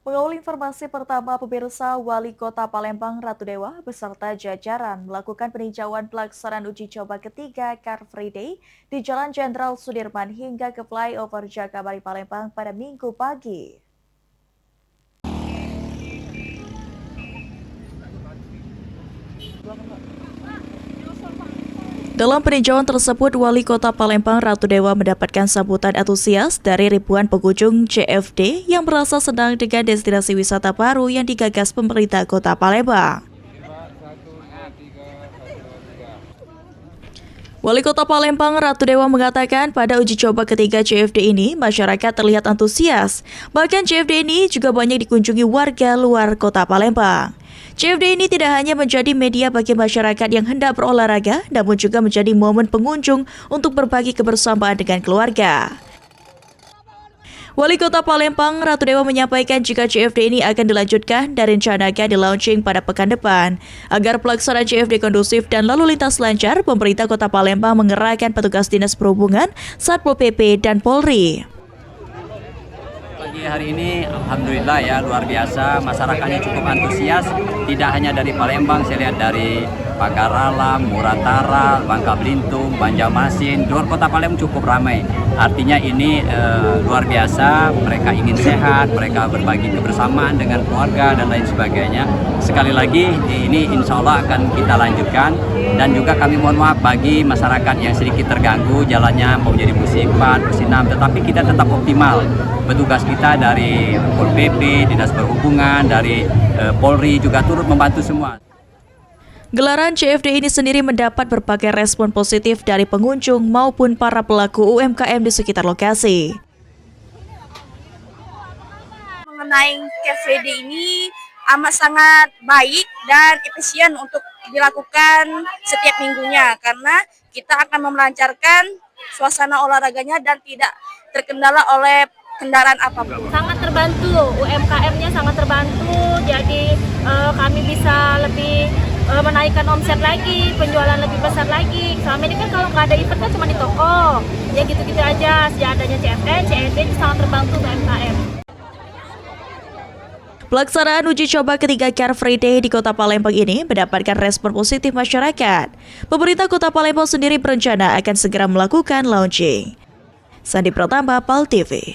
Mengawali informasi pertama, pemirsa, Wali Kota Palembang Ratu Dewa beserta jajaran melakukan peninjauan pelaksanaan uji coba ketiga Car Free Day di Jalan Jenderal Sudirman hingga ke flyover Jakabaring Palembang pada Minggu pagi. Dalam peninjauan tersebut, Wali Kota Palembang Ratu Dewa mendapatkan sambutan antusias dari ribuan pengunjung CFD yang merasa senang dengan destinasi wisata baru yang digagas pemerintah Kota Palembang. Wali Kota Palembang Ratu Dewa mengatakan pada uji coba ketiga CFD ini, masyarakat terlihat antusias. Bahkan CFD ini juga banyak dikunjungi warga luar Kota Palembang. CFD ini tidak hanya menjadi media bagi masyarakat yang hendak berolahraga, namun juga menjadi momen pengunjung untuk berbagi kebersamaan dengan keluarga. Wali Kota Palembang Ratu Dewa menyampaikan jika CFD ini akan dilanjutkan dan rencanakan di launching pada pekan depan. Agar pelaksanaan CFD kondusif dan lalu lintas lancar, pemerintah Kota Palembang mengerahkan petugas Dinas Perhubungan, Satpol PP, dan Polri. Pagi hari ini alhamdulillah ya, luar biasa, masyarakatnya cukup antusias, tidak hanya dari Palembang, saya lihat dari Pagaralam, Muratara, Bangka Belitung, Banjarmasin, luar Kota Palembang cukup ramai. Artinya ini luar biasa, mereka ingin sehat, mereka berbagi kebersamaan dengan keluarga dan lain sebagainya. Sekali lagi ini insya Allah akan kita lanjutkan, dan juga kami mohon maaf bagi masyarakat yang sedikit terganggu jalannya mau jadi musim 4, musim 6, tetapi kita tetap optimal. Petugas kita dari Pol PP, Dinas Perhubungan, dari Polri juga turut membantu semua. Gelaran CFD ini sendiri mendapat berbagai respon positif dari pengunjung maupun para pelaku UMKM di sekitar lokasi. Mengenai CFD ini amat sangat baik dan efisien untuk dilakukan setiap minggunya, karena kita akan memelancarkan suasana olahraganya dan tidak terkendala oleh kendaraan apapun. Sangat terbantu, UMKM-nya sangat terbantu, jadi kami bisa lebih menaikkan omset lagi, penjualan lebih besar lagi. Selama ini kan kalau nggak ada event kan cuma di toko, ya gitu-gitu aja. Sejak adanya CFD itu sangat terbantu UMKM. Pelaksanaan uji coba ketiga Car Free Day di Kota Palembang ini mendapatkan respon positif masyarakat. Pemerintah Kota Palembang sendiri berencana akan segera melakukan launching. Sandi Pratama, PAL TV.